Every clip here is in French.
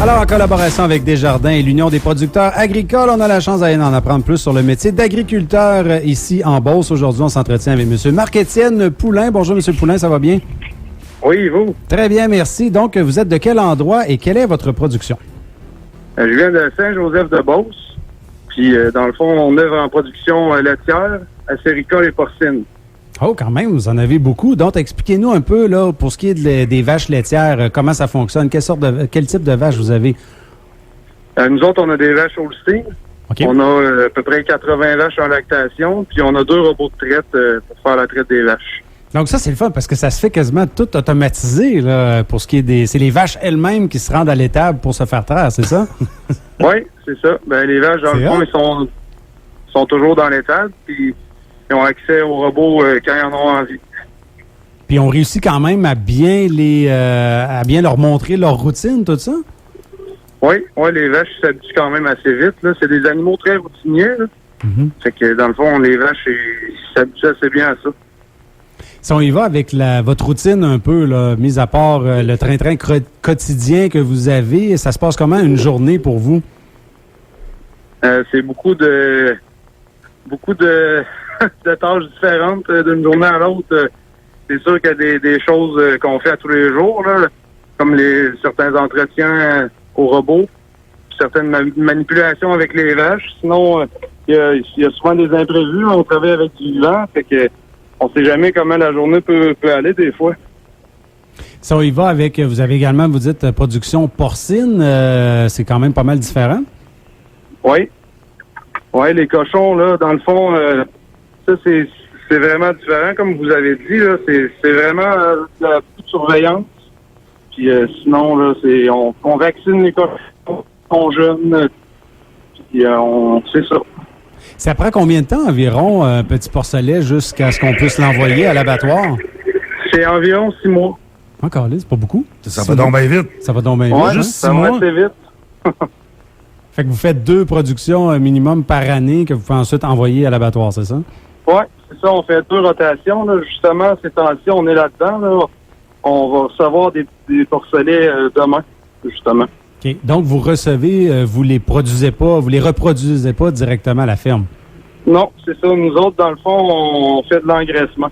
Alors, en collaboration avec Desjardins et l'Union des producteurs agricoles, on a la chance d'en apprendre plus sur le métier d'agriculteur ici en Beauce. Aujourd'hui, on s'entretient avec M. Marc-Étienne Poulain. Bonjour, M. Poulain, ça va bien? Oui, vous? Très bien, merci. Donc, vous êtes de quel endroit et quelle est votre production? Je viens de Saint-Joseph-de-Beauce. Puis, dans le fond, on œuvre en production laitière, acéricole et porcine. Oh, quand même, vous en avez beaucoup. Donc, expliquez-nous un peu, là, pour ce qui est des vaches laitières, comment ça fonctionne, quel type de vaches vous avez? Nous autres, on a des vaches Holstein. Okay. On a à peu près 80 vaches en lactation, puis on a 2 robots de traite pour faire la traite des vaches. Donc ça, c'est le fun, parce que ça se fait quasiment tout automatisé, là, pour ce qui est des... C'est les vaches elles-mêmes qui se rendent à l'étable pour se faire traire, c'est ça? Oui, c'est ça. Ben, les vaches, dans le fond, ils sont toujours dans l'étable, puis ils ont accès aux robots quand ils en ont envie. Puis on réussit quand même à bien leur montrer leur routine, tout ça? Oui, les vaches s'habituent quand même assez vite. Là. C'est des animaux très routiniers. Là. Mm-hmm. Fait que dans le fond, les vaches, ils s'habituent assez bien à ça. Si on y va avec votre routine un peu, là, mis à part le train-train quotidien que vous avez, ça se passe comment une journée pour vous? C'est beaucoup de de tâches différentes d'une journée à l'autre. C'est sûr qu'il y a des choses qu'on fait à tous les jours, là, comme certains entretiens au robot, certaines manipulations avec les vaches. Sinon, il y a souvent des imprévus. On travaille avec du vent, fait que on sait jamais comment la journée peut aller des fois. Si on y va avec, vous avez également, vous dites, production porcine, c'est quand même pas mal différent? Oui. Oui, les cochons, là, dans le fond, ça, c'est vraiment différent, comme vous avez dit, là. C'est vraiment de la petite surveillance. Puis sinon, là, on vaccine les cochons, on jeûne, puis c'est ça. Ça prend combien de temps environ, un petit porcelet, jusqu'à ce qu'on puisse l'envoyer à l'abattoir? C'est environ 6 mois. Encore là, c'est pas beaucoup. Ça va donc bien vite. Ça va donc bien vite. Juste 6 mois. Ça va assez vite. Fait que vous faites 2 productions minimum par année que vous pouvez ensuite envoyer à l'abattoir, c'est ça? Oui, c'est ça. On fait 2 rotations. Là. Justement, ces temps-ci, on est là-dedans. Là. On va recevoir des porcelets demain, justement. OK. Donc, vous recevez, vous les reproduisez pas directement à la ferme? Non, c'est ça. Nous autres, dans le fond, on fait de l'engraissement.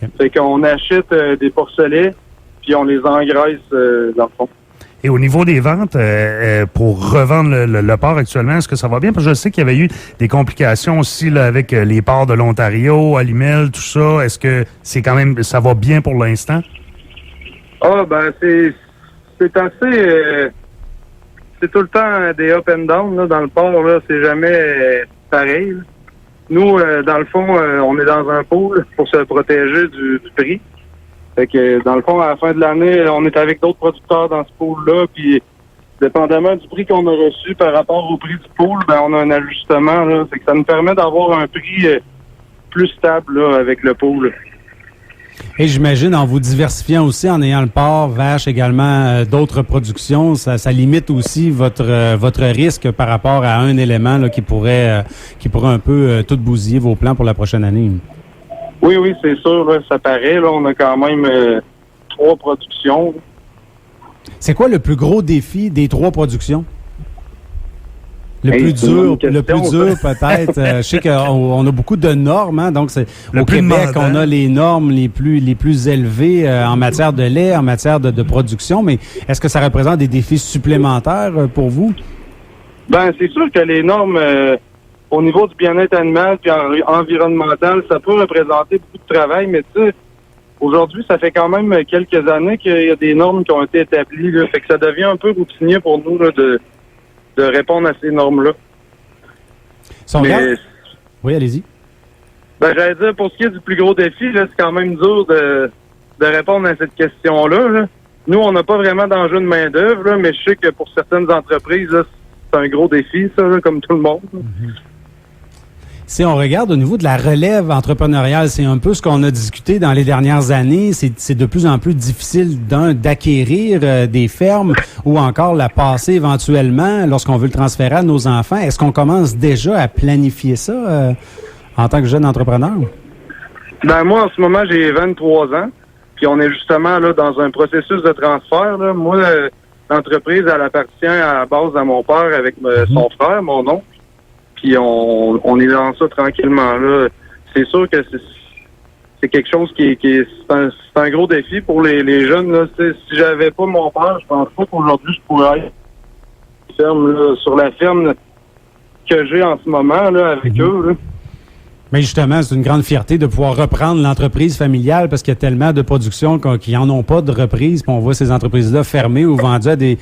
Okay. Fait qu'on achète des porcelets, puis on les engraisse dans le fond. Et au niveau des ventes, pour revendre le porc actuellement, est-ce que ça va bien? Parce que je sais qu'il y avait eu des complications aussi là, avec les porcs de l'Ontario, Alimel, tout ça. Est-ce que ça va bien pour l'instant? Ah, ben, c'est assez... c'est tout le temps des up and down, là, dans le porc, là. C'est jamais pareil. Là. Nous, dans le fond, on est dans un pool pour se protéger du prix. Fait que, dans le fond, à la fin de l'année, on est avec d'autres producteurs dans ce pool-là, puis dépendamment du prix qu'on a reçu par rapport au prix du pool, ben on a un ajustement, là. Fait que ça nous permet d'avoir un prix plus stable, là, avec le pool. Et j'imagine, en vous diversifiant aussi, en ayant le porc, vache, également d'autres productions, ça limite aussi votre risque par rapport à un élément là, qui pourrait un peu tout bousiller vos plans pour la prochaine année. Oui, c'est sûr, là, ça paraît. Là, on a quand même 3 productions. C'est quoi le plus gros défi des 3 productions? Le plus dur peut-être. Je sais qu'on a beaucoup de normes, hein, donc au Québec, on a les normes les plus élevées en matière de lait, en matière de production, mais est-ce que ça représente des défis supplémentaires pour vous? Ben, c'est sûr que les normes au niveau du bien-être animal puis environnemental, ça peut représenter beaucoup de travail, mais tu sais, aujourd'hui, ça fait quand même quelques années qu'il y a des normes qui ont été établies, là, fait que ça devient un peu routinier pour nous là, de répondre à ces normes-là. Oui, allez-y. Ben, j'allais dire, pour ce qui est du plus gros défi, là, c'est quand même dur de répondre à cette question-là. Là. Nous, on n'a pas vraiment d'enjeu de main-d'œuvre, là, mais je sais que pour certaines entreprises, là, c'est un gros défi, ça, là, comme tout le monde. Mm-hmm. Si on regarde au niveau de la relève entrepreneuriale, c'est un peu ce qu'on a discuté dans les dernières années. C'est de plus en plus difficile, d'acquérir des fermes ou encore la passer éventuellement lorsqu'on veut le transférer à nos enfants. Est-ce qu'on commence déjà à planifier ça en tant que jeune entrepreneur? Ben moi, en ce moment, j'ai 23 ans. Puis on est justement là dans un processus de transfert. Là. Moi, l'entreprise, elle appartient à la base à mon père avec son frère, mon oncle. Puis on est dans ça tranquillement là. C'est sûr que c'est quelque chose c'est un gros défi pour les jeunes. Là. Si j'avais pas mon père, je pense pas qu'aujourd'hui je pourrais être sur la ferme que j'ai en ce moment là, avec eux. Là. Mais justement, c'est une grande fierté de pouvoir reprendre l'entreprise familiale parce qu'il y a tellement de productions qui n'en ont pas de reprise. Puis on voit ces entreprises-là fermées ou vendues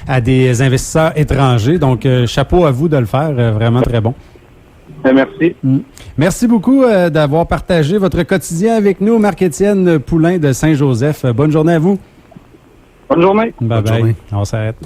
à des investisseurs étrangers. Donc, chapeau à vous de le faire. Vraiment très bon. Merci. Merci beaucoup d'avoir partagé votre quotidien avec nous, Marc-Étienne Poulain de Saint-Joseph. Bonne journée à vous. Bonne journée. Bye bye. On s'arrête.